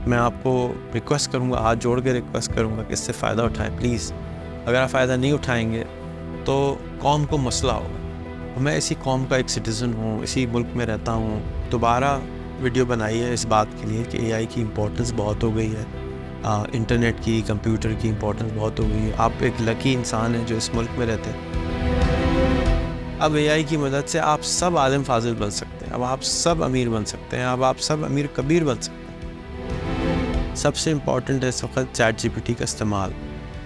मैं आपको रिक्वेस्ट करूँगा, हाथ जोड़ के रिक्वेस्ट करूँगा कि इससे फ़ायदा उठाएं प्लीज़। अगर आप फ़ायदा नहीं उठाएंगे तो कौम को मसला होगा। मैं इसी कौम का एक सिटीज़न हूँ, इसी मुल्क में रहता हूँ। दोबारा वीडियो बनाई है इस बात के लिए कि एआई की इम्पोर्टेंस बहुत हो गई है, इंटरनेट की, कंप्यूटर की इम्पोर्टेंस बहुत हो गई है। आप एक लकी इंसान हैं जो इस मुल्क में रहते हैं। अब एआई की मदद से आप सब आलिम फाजिल बन सकते हैं, अब आप सब अमीर बन सकते हैं, अब आप सब अमीर कबीर बन सकते हैं। सबसे इम्पॉर्टेंट है इस वक्त ChatGPT का इस्तेमाल।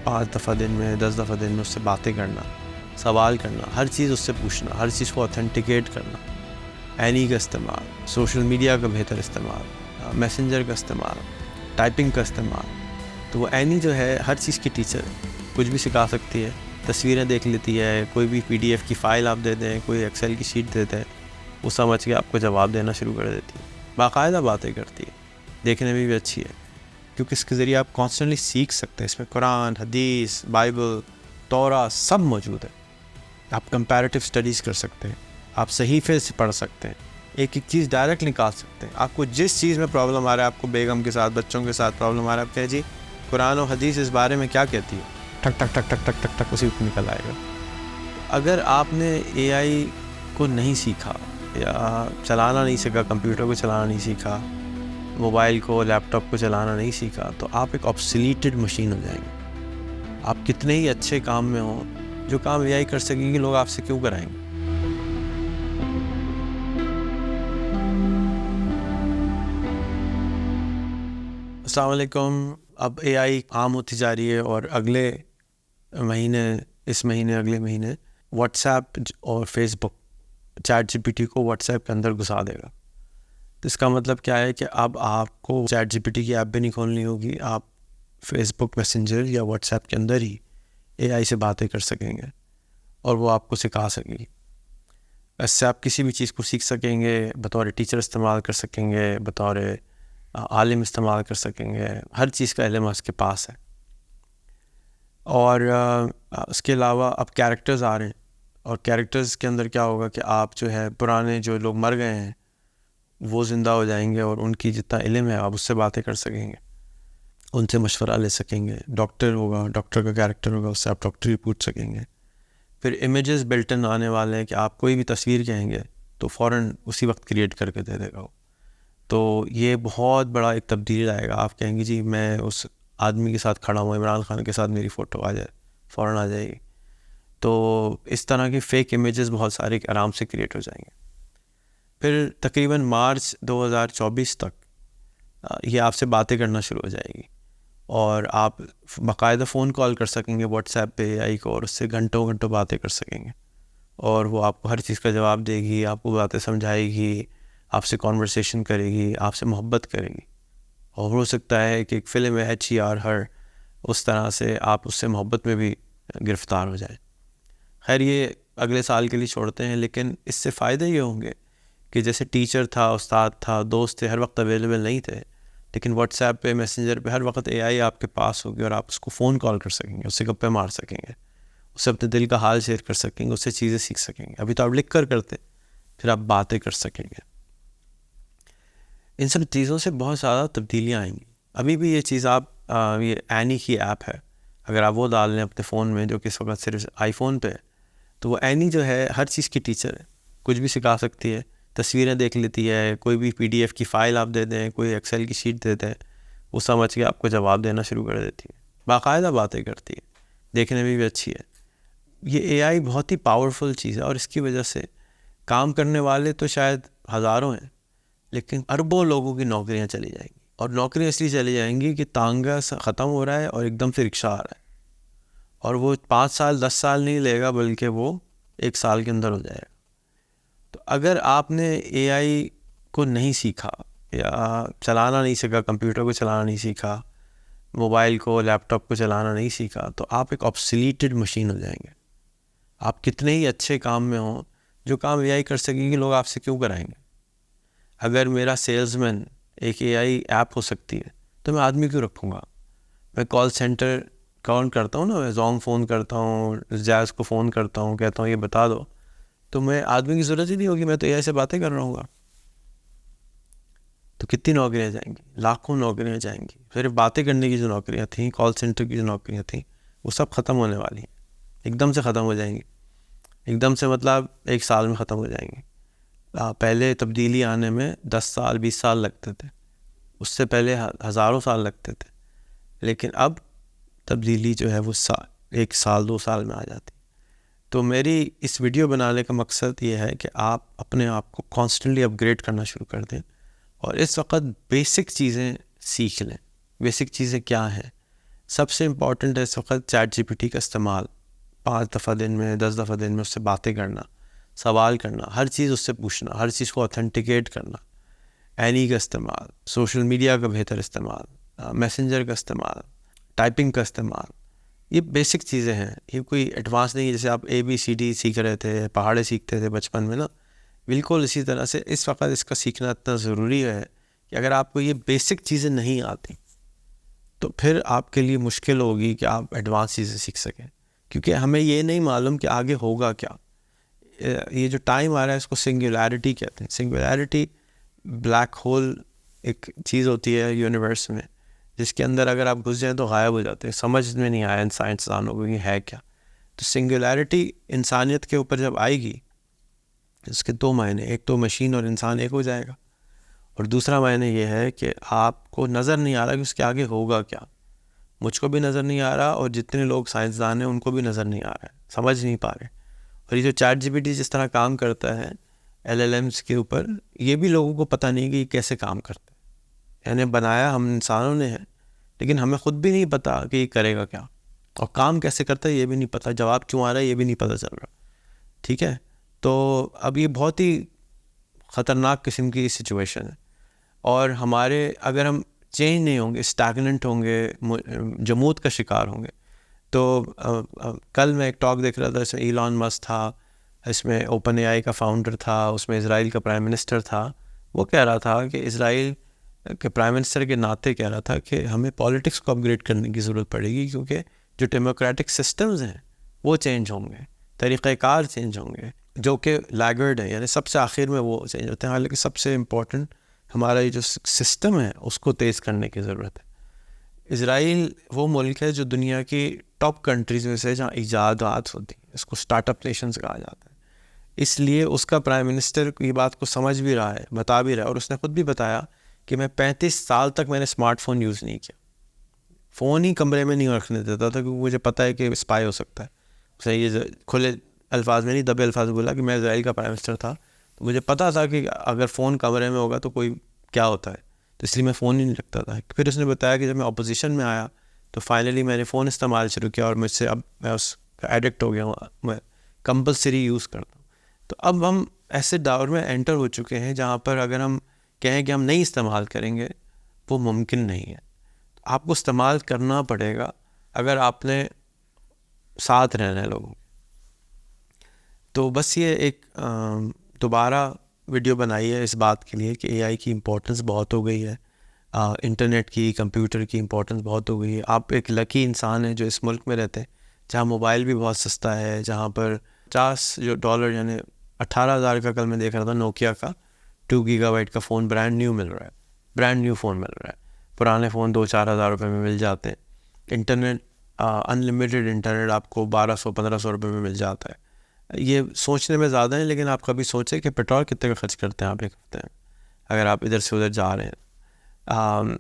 5 दफ़ा दिन में, 10 दफ़ा दिन में उससे बातें करना, सवाल करना, हर चीज़ उससे पूछना, हर चीज़ को ऑथेंटिकेट करना। एनी का इस्तेमाल, सोशल मीडिया का बेहतर इस्तेमाल, मैसेंजर का इस्तेमाल, टाइपिंग का इस्तेमाल। तो वो एनी जो है हर चीज़ की टीचर है, कुछ भी सिखा सकती है। तस्वीरें देख लेती है, कोई भी PDF की फ़ाइल आप दे दें, कोई एक्सेल की शीट दे दें, वो समझ के आपको जवाब देना शुरू कर देती है। बाकायदा बातें करती है, देखने में भी अच्छी है क्योंकि इसके ज़रिए आप कॉन्स्टेंटली सीख सकते हैं। इसमें कुरान, हदीस, बाइबल, तौरा सब मौजूद है। आप कंपैरेटिव स्टडीज़ कर सकते हैं, आप सहीफ़े से पढ़ सकते हैं, एक एक चीज़ डायरेक्ट निकाल सकते हैं। आपको जिस चीज़ में प्रॉब्लम आ रहा है, आपको बेगम के साथ, बच्चों के साथ प्रॉब्लम आ रहा है, आप कहें जी कुरान और हदीस इस बारे में क्या कहती है, ठक ठक ठक ठक ठक ठक ठक उसी पर निकल आएगा। अगर आपने एआई को नहीं सीखा या चलाना नहीं सीखा, कंप्यूटर को चलाना नहीं सीखा, मोबाइल को, लैपटॉप को चलाना नहीं सीखा, तो आप एक ऑब्सोलीटेड मशीन हो जाएंगे। आप कितने ही अच्छे काम में हों, जो काम एआई कर सकेगी लोग आपसे क्यों कराएंगे। अस्सलाम वालेकुम। अब एआई आम होती जा रही है और अगले महीने, इस महीने, अगले महीने व्हाट्सएप और फेसबुक ChatGPT को व्हाट्सएप के अंदर घुसा देगा। तो इसका मतलब क्या है कि अब आपको ChatGPT की ऐप भी नहीं खोलनी होगी, आप फेसबुक मैसेंजर या व्हाट्सएप के अंदर ही एआई से बातें कर सकेंगे और वो आपको सिखा सकेगी। इससे आप किसी भी चीज़ को सीख सकेंगे, बतौर टीचर इस्तेमाल कर सकेंगे, बतौर आलिम इस्तेमाल कर सकेंगे, हर चीज़ का इल्म उसके पास है। और उसके अलावा अब कैरेक्टर्स आ रहे हैं और कैरेक्टर्स के अंदर क्या होगा कि आप जो है पुराने जो लोग मर गए हैं वो ज़िंदा हो जाएंगे और उनकी जितना इल्म है आप उससे बातें कर सकेंगे, उनसे मशवरा ले सकेंगे। डॉक्टर होगा, डॉक्टर का कैरेक्टर होगा, उससे आप डॉक्टरी पूछ सकेंगे। फिर इमेजेस बिल्ट इन आने वाले हैं कि आप कोई भी तस्वीर कहेंगे तो फ़ौरन उसी वक्त क्रिएट करके दे देगा वो। तो ये बहुत बड़ा एक तब्दीली लाएगा। आप कहेंगे जी मैं उस आदमी के साथ खड़ा हूँ, इमरान खान के साथ मेरी फ़ोटो आ जाए, फ़ौरन आ जाएगी। तो इस तरह के फ़ेक इमेजेस बहुत सारे आराम से क्रिएट हो जाएंगे। फिर तकरीबन मार्च 2024 तक ये आपसे बातें करना शुरू हो जाएगी और आप बाकायदा फ़ोन कॉल कर सकेंगे व्हाट्सएप पे एआई को और उससे घंटों घंटों बातें कर सकेंगे और वो आपको हर चीज़ का जवाब देगी, आपको बातें समझाएगी, आपसे कॉन्वर्सेशन करेगी, आपसे मोहब्बत करेगी। और हो सकता है कि एक फ़िल्म है HER हर, उस तरह से आप उससे मोहब्बत में भी गिरफ़्तार हो जाए। खैर ये अगले साल के लिए छोड़ते हैं, लेकिन इससे फ़ायदे ये होंगे कि जैसे टीचर था, उस्ताद था, दोस्त थे, हर वक्त अवेलेबल नहीं थे, लेकिन व्हाट्सएप पे, मैसेंजर पे हर वक्त एआई आपके पास होगी और आप उसको फ़ोन कॉल कर सकेंगे, उससे गप्पे मार सकेंगे, उससे अपने दिल का हाल शेयर कर सकेंगे, उससे चीज़ें सीख सकेंगे। अभी तो आप लिख कर करते, फिर आप बातें कर सकेंगे। इन सब चीज़ों से बहुत ज़्यादा तब्दीलियाँ आएंगी। अभी भी ये चीज़ आप ये एनी की ऐप है, अगर आप वो डाल लें अपने फ़ोन में, जो कि इस वक्त सिर्फ आईफोन पे है, तो वो एनी जो है हर चीज़ की टीचर है, कुछ भी सिखा सकती है। तस्वीरें देख लेती है, कोई भी PDF की फ़ाइल आप दे दें, कोई एक्सेल की शीट दे दें, वो समझ के आपको जवाब देना शुरू कर देती है। बाकायदा बातें करती है, देखने में भी अच्छी है। ये एआई बहुत ही पावरफुल चीज़ है और इसकी वजह से काम करने वाले तो शायद हज़ारों हैं, लेकिन अरबों लोगों की नौकरियां चली जाएंगी। और नौकरियां इसलिए चली जाएंगी कि तांगा ख़त्म हो रहा है और एकदम से रिक्शा आ रहा है, और वो 5 साल 10 साल नहीं लेगा, बल्कि वो 1 साल के अंदर हो जाएगा। तो अगर आपने एआई को नहीं सीखा या चलाना नहीं सीखा, कंप्यूटर को चलाना नहीं सीखा, मोबाइल को, लैपटॉप को चलाना नहीं सीखा, तो आप एक ऑब्सोलीटेड मशीन हो जाएंगे। आप कितने ही अच्छे काम में हों, जो काम एआई कर सकेगी लोग आपसे क्यों कराएंगे। अगर मेरा सेल्समैन एक एआई ऐप हो सकती है तो मैं आदमी क्यों रखूँगा। मैं कॉल सेंटर कॉल करता हूँ ना, मैं जोंग फ़ोन करता हूँ, जैज़ को फ़ोन करता हूँ, कहता हूँ ये बता दो, तो मैं आदमी की ज़रूरत ही नहीं होगी, मैं तो एआई से बातें कर रहा हूँ। तो कितनी नौकरियां जाएंगी, लाखों नौकरियां जाएंगी। सिर्फ बातें करने की जो नौकरियां थी, कॉल सेंटर की जो नौकरियां थी, वो सब ख़त्म होने वाली हैं, एकदम से ख़त्म हो जाएंगी। एकदम से मतलब 1 साल में ख़त्म हो जाएंगी। पहले तब्दीली आने में 10 साल 20 साल लगते थे, उससे पहले हज़ारों साल लगते थे, लेकिन अब तब्दीली जो है वो 1 साल 2 साल में आ जाती। तो मेरी इस वीडियो बनाने का मकसद ये है कि आप अपने आप को कॉन्स्टेंटली अपग्रेड करना शुरू कर दें और इस वक्त बेसिक चीज़ें सीख लें। बेसिक चीज़ें क्या हैं? सबसे इम्पॉर्टेंट है इस वक्त ChatGPT का इस्तेमाल। 5 दफ़ा दिन में, 10 दफ़ा दिन में उससे बातें करना, सवाल करना, हर चीज़ उससे पूछना, हर चीज़ को ऑथेंटिकेट करना, एनी का इस्तेमाल, सोशल मीडिया का बेहतर इस्तेमाल, मैसेंजर का इस्तेमाल, टाइपिंग का इस्तेमाल। ये बेसिक चीज़ें हैं, ये कोई एडवांस नहीं है। जैसे आप ABCD सीख रहे थे, पहाड़े सीखते थे बचपन में ना, बिल्कुल इसी तरह से इस वक्त इसका सीखना इतना ज़रूरी है कि अगर आपको ये बेसिक चीज़ें नहीं आती तो फिर आपके लिए मुश्किल होगी कि आप एडवांस चीज़ें सीख सकें, क्योंकि हमें ये नहीं मालूम कि आगे होगा क्या। ये जो टाइम आ रहा है इसको सिंगुलैरिटी कहते हैं। सिंगुलैरिटी ब्लैक होल एक चीज़ होती है यूनिवर्स में, जिसके अंदर अगर आप घुस जाएं तो गायब हो जाते हैं। समझ में नहीं आया इन साइंसदानों को ये है क्या। तो सिंगुलैरिटी इंसानियत के ऊपर जब आएगी, इसके 2 मायने, एक तो मशीन और इंसान एक हो जाएगा, और दूसरा मायने ये है कि आपको नज़र नहीं आ रहा कि उसके आगे होगा क्या। मुझको भी नज़र नहीं आ रहा और जितने लोग साइंसदान हैं उनको भी नज़र नहीं आ रहा है, समझ नहीं पा रहे। और ये जो ChatGPT जिस तरह काम करता है LLMs के ऊपर, ये भी लोगों को पता नहीं कि ये कैसे काम करता है। यानी बनाया हम इंसानों ने है, लेकिन हमें ख़ुद भी नहीं पता कि ये करेगा क्या और काम कैसे करता है ये भी नहीं पता, जवाब क्यों आ रहा है ये भी नहीं पता चल रहा। ठीक है, तो अब ये बहुत ही ख़तरनाक किस्म की सिचुएशन है। और हमारे अगर हम चेंज नहीं होंगे, स्टैगनेंट होंगे, जमूत का शिकार होंगे। तो कल मैं एक टॉक देख रहा था, इसमें इलॉन मस्क था, इसमें OpenAI का फाउंडर था, उसमें इज़राइल का प्राइम मिनिस्टर था। वो कह रहा था कि इज़राइल के प्राइम मिनिस्टर के नाते कह रहा था कि हमें पॉलिटिक्स को अपग्रेड करने की ज़रूरत पड़ेगी, क्योंकि जो डेमोक्रेटिक सिस्टम्स हैं वो चेंज होंगे, तरीक़ाकार चेंज होंगे, जो कि लैगर्ड है, यानी सबसे आखिर में वो चेंज होते हैं। हालांकि सबसे इम्पोर्टेंट हमारा ये जो सिस्टम है उसको तेज़ करने की ज़रूरत है। इज़राइल वो मुल्क है जो दुनिया की टॉप कंट्रीज़ में से जहाँ ईजादात होती हैं, इसको स्टार्टअप नेशंस कहा जाता है। इसलिए उसका प्राइम मिनिस्टर ये बात को समझ भी रहा है, बता भी रहा है, और उसने ख़ुद भी बताया कि मैं 35 साल तक मैंने स्मार्टफोन यूज़ नहीं किया। फ़ोन ही कमरे में नहीं रखने देता था, क्योंकि मुझे पता है कि स्पाई हो सकता है। उसने ये खुले अल्फाज में नहीं, दबे अल्फाज में बोला कि मैं इज़राइल का प्राइम मिनिस्टर था, तो मुझे पता था कि अगर फ़ोन कमरे में होगा तो कोई क्या होता है, तो इसलिए मैं फ़ोन ही नहीं रखता था। फिर उसने बताया कि जब मैं अपोजिशन में आया तो फाइनली मैंने फ़ोन इस्तेमाल शुरू किया, और मुझसे अब मैं उसका एडिक्ट हो गया हूँ, मैं कंपल्सरी यूज़ करता हूँ। तो अब हम ऐसे दौर में एंटर हो चुके हैं जहाँ पर अगर हम कहें कि हम नहीं इस्तेमाल करेंगे वो मुमकिन नहीं है। आपको इस्तेमाल करना पड़ेगा अगर आपने साथ रहना है लोगों। तो बस ये एक दोबारा वीडियो बनाई है इस बात के लिए कि AI की इम्पोर्टेंस बहुत हो गई है, इंटरनेट की, कंप्यूटर की इम्पोर्टेंस बहुत हो गई है। आप एक लकी इंसान हैं जो इस मुल्क में रहते हैं जहाँ मोबाइल भी बहुत सस्ता है, जहाँ पर $50 यानी 18,000 का, कल मैं देख रहा था नोकिया का 2 गीगाबाइट का फ़ोन ब्रांड न्यू मिल रहा है, ब्रांड न्यू फ़ोन मिल रहा है। पुराने फ़ोन 2-4 हज़ार रुपये में मिल जाते हैं। इंटरनेट, अनलिमिटेड इंटरनेट आपको 1200-1500 रुपये में मिल जाता है। ये सोचने में ज़्यादा है, लेकिन आप कभी सोचें कि पेट्रोल कितने का खर्च करते हैं आप एक हफ्ते में अगर आप इधर से उधर जा रहे हैं।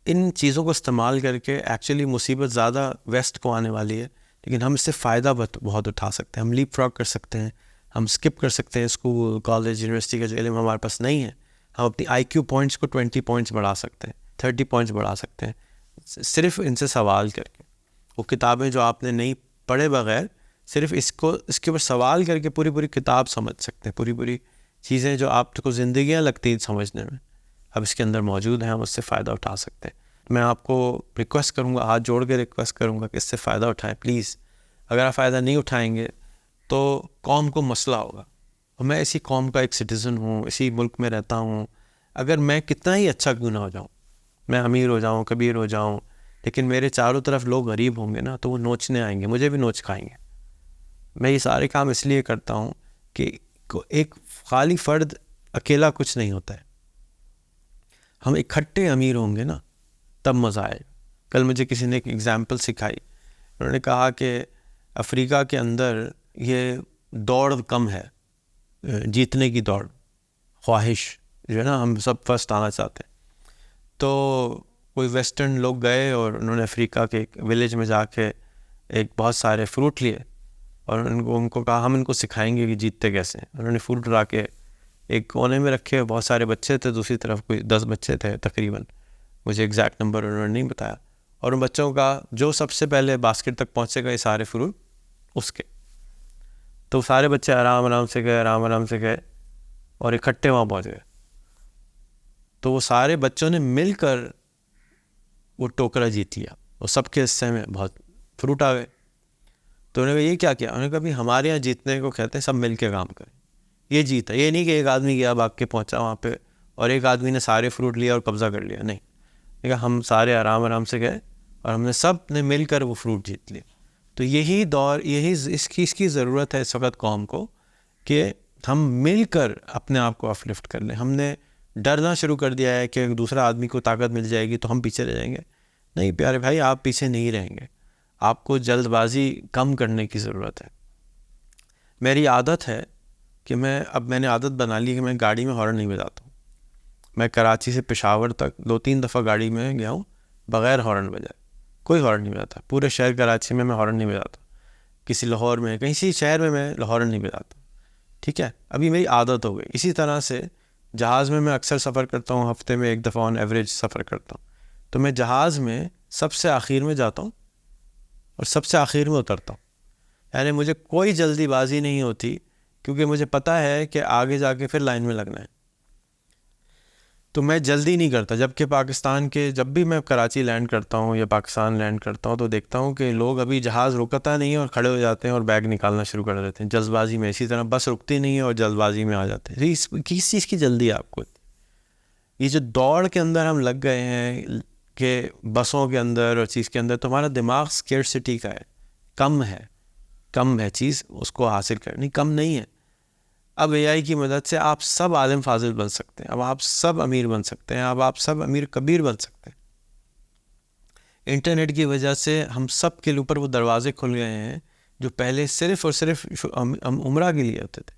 इन चीज़ों को इस्तेमाल करके एक्चुअली मुसीबत ज़्यादा वेस्ट को आने वाली है, लेकिन हम इससे फ़ायदा बहुत उठा सकते हैं। हम लीप फ्रॉग कर सकते हैं, हम स्किप कर सकते हैं स्कूल, कॉलेज, यूनिवर्सिटी का जो इल्म हमारे पास नहीं है। हम अपनी IQ पॉइंट्स को 20 पॉइंट्स बढ़ा सकते हैं, 30 पॉइंट्स बढ़ा सकते हैं, सिर्फ इनसे सवाल करके। वो किताबें जो आपने नहीं पढ़े बगैर सिर्फ इसके ऊपर सवाल करके पूरी किताब समझ सकते हैं। पूरी चीज़ें जो आपको ज़िंदगियाँ लगती हैं समझने में, अब इसके अंदर मौजूद हैं, हम उससे फ़ायदा उठा सकते हैं। मैं आपको रिक्वेस्ट करूँगा, हाथ जोड़ के रिक्वेस्ट करूँगा कि इससे फ़ायदा उठाएं प्लीज़। अगर आप फ़ायदा नहीं उठाएंगे तो कौम को मसला होगा। और मैं इसी कौम का एक सिटीज़न हूँ, इसी मुल्क में रहता हूँ। अगर मैं कितना ही अच्छा क्यों ना हो जाऊँ, मैं अमीर हो जाऊँ, कबीर हो जाऊँ, लेकिन मेरे चारों तरफ लोग गरीब होंगे ना, तो वो नोचने आएंगे, मुझे भी नोच खाएंगे। मैं ये सारे काम इसलिए करता हूँ कि एक खाली फ़र्द अकेला कुछ नहीं होता है। हम इकट्ठे अमीर होंगे ना, तब मज़ा आएगा। कल मुझे किसी ने एक एग्ज़ाम्पल सिखाई, उन्होंने कहा कि अफ्रीका के अंदर ये दौड़ कम है, जीतने की दौड़, ख्वाहिश जो है ना, हम सब फर्स्ट आना चाहते हैं। तो कोई वेस्टर्न लोग गए और उन्होंने अफ्रीका के एक विलेज में जाके एक बहुत सारे फ्रूट लिए और उनको कहा हम इनको सिखाएंगे कि जीतते कैसे हैं। उन्होंने फ्रूट ला के एक कोने में रखे, बहुत सारे बच्चे थे, दूसरी तरफ कोई 10 बच्चे थे तकरीबन, मुझे एग्जैक्ट नंबर उन्होंने नहीं बताया। और उन बच्चों का जो सबसे पहले बास्केट तक पहुँचेगा ये सारे फ्रूट उसके। तो सारे बच्चे आराम आराम से गए और इकट्ठे वहाँ पहुँच गए। तो वो सारे बच्चों ने मिलकर वो टोकरा जीत लिया और सबके हिस्से में बहुत फ्रूट आ गए। तो उन्होंने ये क्या किया, उन्होंने कहा भाई हमारे यहाँ जीतने को कहते हैं सब मिल के काम करें, ये जीता। ये नहीं कि एक आदमी गया भाग के पहुँचा वहाँ पे और एक आदमी ने सारे फ्रूट लिया और कब्ज़ा कर लिया, नहीं। देखा हम सारे आराम आराम से गए और हमने सब ने मिलकर वो फ्रूट जीत लिया। तो यही दौर, यही इसकी ज़रूरत है इस वक्त कौम को कि हम मिलकर अपने आप को अपलिफ्ट कर लें। हमने डरना शुरू कर दिया है कि दूसरा आदमी को ताकत मिल जाएगी तो हम पीछे रह जाएंगे। नहीं प्यारे भाई, आप पीछे नहीं रहेंगे, आपको जल्दबाजी कम करने की ज़रूरत है। मेरी आदत है कि मैंने आदत बना ली कि मैं गाड़ी में हॉर्न नहीं बजाता हूँ। मैं कराची से पेशावर तक 2-3 दफ़ा गाड़ी में गया हूँ बग़ैर हॉर्न बजाए, कोई हॉर्न नहीं बजाता। पूरे शहर कराची में मैं हॉर्न नहीं बजाता, किसी लाहौर में किसी शहर में मैं हॉर्न नहीं बजाता, ठीक है। अभी मेरी आदत हो गई। इसी तरह से जहाज़ में मैं अक्सर सफ़र करता हूँ, हफ्ते में 1 दफ़ा ऑन एवरेज सफ़र करता हूँ। तो मैं जहाज़ में सबसे आखिर में जाता हूँ और सबसे आखिर में उतरता हूँ। यानी मुझे कोई जल्दीबाजी नहीं होती क्योंकि मुझे पता है कि आगे जाके फिर लाइन में लगना है। तो मैं जल्दी नहीं करता। जबकि पाकिस्तान के जब भी मैं कराची लैंड करता हूँ या पाकिस्तान लैंड करता हूँ तो देखता हूँ कि लोग अभी जहाज़ रुकता नहीं है और खड़े हो जाते हैं और बैग निकालना शुरू कर देते हैं जल्दबाजी में। इसी तरह बस रुकती नहीं है और जल्दबाजी में आ जाते हैं। किस चीज़ की जल्दी है आपको? ये जो दौड़ के अंदर हम लग गए हैं कि बसों के अंदर और चीज़ के अंदर, तो हमारा दिमाग स्केर्सिटी का है, कम है चीज़ उसको हासिल करनी, कम नहीं है। अब एआई की मदद से आप सब आलिम फाजिल बन सकते हैं, अब आप सब अमीर बन सकते हैं, अब आप सब अमीर कबीर बन सकते हैं। इंटरनेट की वजह से हम सब के ऊपर वो दरवाजे खुल गए हैं जो पहले सिर्फ़ और सिर्फ उम्रा के लिए होते थे।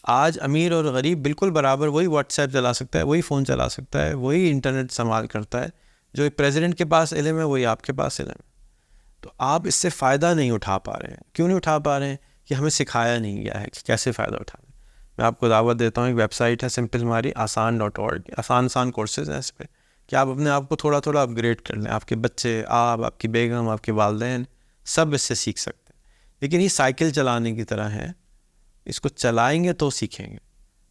आज अमीर और गरीब बिल्कुल बराबर, वही व्हाट्सएप चला सकता है, वही फ़ोन चला सकता है, वही इंटरनेट संभाल करता है। जो एक प्रेसिडेंट के पास इल्म है वही आपके पास इल्म है। तो आप इससे फ़ायदा नहीं उठा पा रहे हैं। क्यों नहीं उठा पा रहे हैं? कि हमें सिखाया नहीं गया है कि कैसे फ़ायदा उठाना। मैं आपको दावत देता हूँ, एक वेबसाइट है सिंपल हमारी asan.org, आसान कोर्सेज़ हैं इस पर कि आप अपने आप को थोड़ा थोड़ा अपग्रेड कर लें। आपके बच्चे, आप, आपकी बेगम, आपके वालिदैन सब इससे सीख सकते हैं। लेकिन ये साइकिल चलाने की तरह है, इसको चलाएंगे तो सीखेंगे।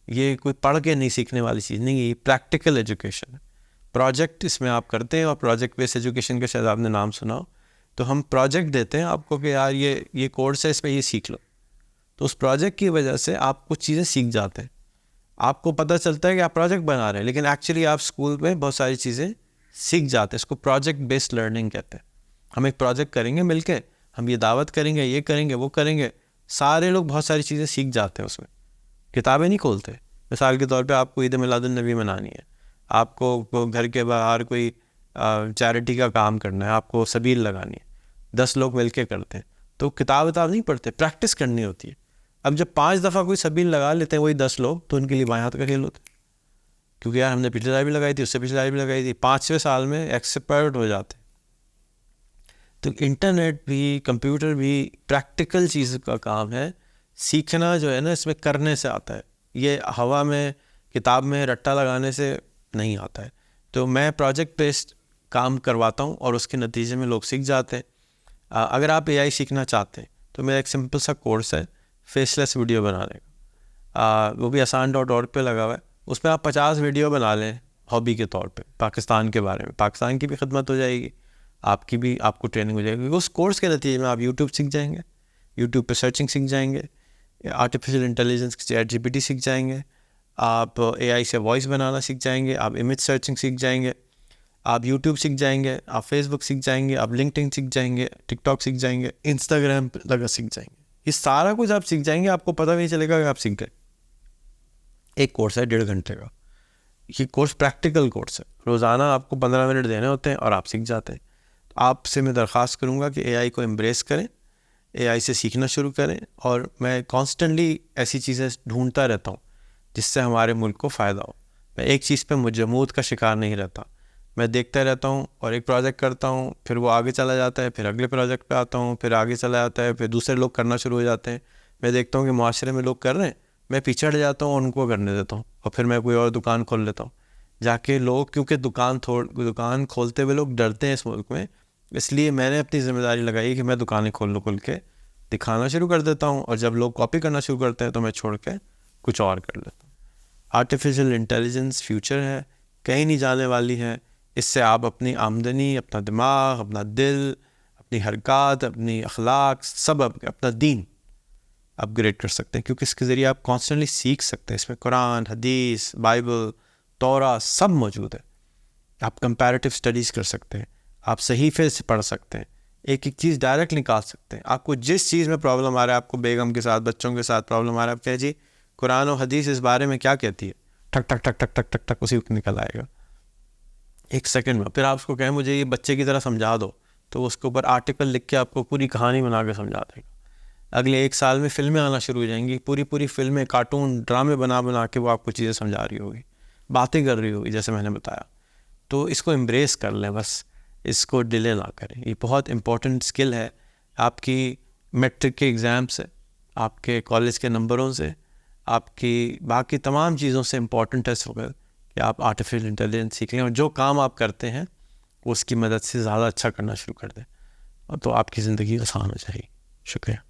ये कोई पढ़ के नहीं सीखने वाली चीज़ नहीं है, ये प्रैक्टिकल एजुकेशन है। प्रोजेक्ट इसमें आप करते हैं और प्रोजेक्ट बेस्ड एजुकेशन का शायद आपने नाम सुना हो। तो हम प्रोजेक्ट देते हैं आपको कि यार ये कोर्स है, इस पर ये सीख लो। तो उस प्रोजेक्ट की वजह से आप कुछ चीज़ें सीख जाते हैं। आपको पता चलता है कि आप प्रोजेक्ट बना रहे हैं, लेकिन एक्चुअली आप स्कूल में बहुत सारी चीज़ें सीख जाते हैं। इसको प्रोजेक्ट बेस्ड लर्निंग कहते हैं। हम एक प्रोजेक्ट करेंगे मिलके, हम ये दावत करेंगे, ये करेंगे, वो करेंगे, सारे लोग बहुत सारी चीज़ें सीख जाते हैं उसमें। किताबें नहीं खोलते। मिसाल के तौर पे आपको ईद मिलादुन्नबी मनानी है, आपको घर के बाहर कोई चैरिटी का काम करना है, आपको सबील लगानी है, 10 लोग मिलके करते हैं। तो किताब नहीं पढ़ते, प्रैक्टिस करनी होती है। अब जब 5 दफ़ा कोई सबील लगा लेते हैं वही 10 लोग, तो उनके लिए बाएं हाथ का खेल होता है। क्योंकि यार हमने पिछली बार भी लगाई थी, उससे पिछली बार भी लगाई थी, 5वें साल में एक्सपर्ट हो जाते हैं। तो इंटरनेट भी, कंप्यूटर भी प्रैक्टिकल चीज़ का काम है। सीखना जो है ना, इसमें करने से आता है। ये हवा में, किताब में रट्टा लगाने से नहीं आता है। तो मैं प्रोजेक्ट बेस्ड काम करवाता हूँ और उसके नतीजे में लोग सीख जाते हैं। अगर आप एआई सीखना चाहते हैं तो मेरा एक सिंपल सा कोर्स है फेसलेस वीडियो बनाने का, वो भी asan.org पे लगा हुआ है। उसमें आप 50 वीडियो बना लें हॉबी के तौर पे, पाकिस्तान के बारे में। पाकिस्तान की भी खिदमत हो जाएगी, आपकी भी, आपको ट्रेनिंग हो जाएगी। उस कोर्स के नतीजे में आप यूट्यूब सीख जाएंगे, यूट्यूब पे सर्चिंग सीख जाएंगे, आर्टिफिशियल इंटेलिजेंस ChatGPT सीख जाएंगे, आप एआई से वॉइस बनाना सीख जाएंगे, आप इमेज सर्चिंग सीख जाएंगे, आप यूट्यूब सीख जाएंगे, आप फेसबुक सीख जाएंगे, आप लिंक्डइन सीख जाएंगे, टिकटॉक सीख जाएंगे, इंस्टाग्राम लगा सीख जाएंगे। ये सारा कुछ आप सीख जाएंगे, आपको पता नहीं चलेगा कि आप सीख गए। एक कोर्स है 1.5 घंटे का, ये कोर्स प्रैक्टिकल कोर्स है, रोज़ाना आपको 15 मिनट देने होते हैं और आप सीख जाते हैं। तो आपसे मैं दरख्वास्त करूँगा कि एआई को एम्ब्रेस करें, एआई से सीखना शुरू करें, और मैं कॉन्स्टेंटली ऐसी चीज़ें ढूंढता रहता हूँ जिससे हमारे मुल्क को फ़ायदा हो। मैं एक चीज़ पे मुजमूद का शिकार नहीं रहता, मैं देखता रहता हूँ और एक प्रोजेक्ट करता हूँ, फिर वो आगे चला जाता है, फिर अगले प्रोजेक्ट पे आता हूँ, फिर आगे चला जाता है, फिर दूसरे लोग करना शुरू हो जाते हैं। मैं देखता हूँ कि माशरे में लोग कर रहे हैं, मैं पीछे हट जाता हूँ और उनको करने देता हूँ, और फिर मैं कोई और दुकान खोल लेता हूँ जाके। लोग क्योंकि दुकान खोलते हुए लोग डरते हैं इस मुल्क में, इसलिए मैंने अपनी ज़िम्मेदारी लगाई कि मैं दुकानें खोल के दिखाना शुरू कर देता हूँ, और जब लोग कॉपी करना शुरू करते हैं तो मैं छोड़ के कुछ और कर लेता हूँ। आर्टिफिशियल इंटेलिजेंस फ्यूचर है, कहीं नहीं जाने वाली है। इससे आप अपनी आमदनी, अपना दिमाग, अपना दिल, अपनी हरकत, अपनी अखलाक, सब अपना दीन अपग्रेड कर सकते हैं, क्योंकि इसके ज़रिए आप कॉन्स्टेंटली सीख सकते हैं। इसमें कुरान, हदीस, बाइबल, तौरा सब मौजूद है। आप कंपैरेटिव स्टडीज़ कर सकते हैं, आप सहीफ़े से पढ़ सकते हैं, एक एक चीज़ डायरेक्ट निकाल सकते हैं। आपको जिस चीज़ में प्रॉब्लम आ रहा है, आपको बेगम के साथ, बच्चों के साथ प्रॉब्लम आ रहा है, आप कहें जी कुरान और हदीस इस बारे में क्या कहती है, ठक ठक ठक ठक ठक ठक ठक उसी वक्त निकल आएगा 1 सेकंड में। फिर आप उसको कहें मुझे ये बच्चे की तरह समझा दो, तो उसके ऊपर आर्टिकल लिख के आपको पूरी कहानी बना के समझा देगा। अगले 1 साल में फ़िल्में आना शुरू हो जाएंगी, पूरी फ़िल्में, कार्टून, ड्रामे बना के वो आपको चीज़ें समझा रही होगी, बातें कर रही होगी, जैसे मैंने बताया। तो इसको एम्ब्रेस कर लें, बस इसको डिले ना करें। ये बहुत इंपॉर्टेंट स्किल है आपकी मैट्रिक के एग्ज़ाम से, आपके कॉलेज के नंबरों से, आपकी बाकी तमाम चीज़ों से इम्पॉर्टेंट है इस वक्त कि आप आर्टिफिशियल इंटेलिजेंस सीख लें, और जो काम आप करते हैं उसकी मदद से ज़्यादा अच्छा करना शुरू कर दें, और तो आपकी ज़िंदगी आसान हो जाएगी। शुक्रिया।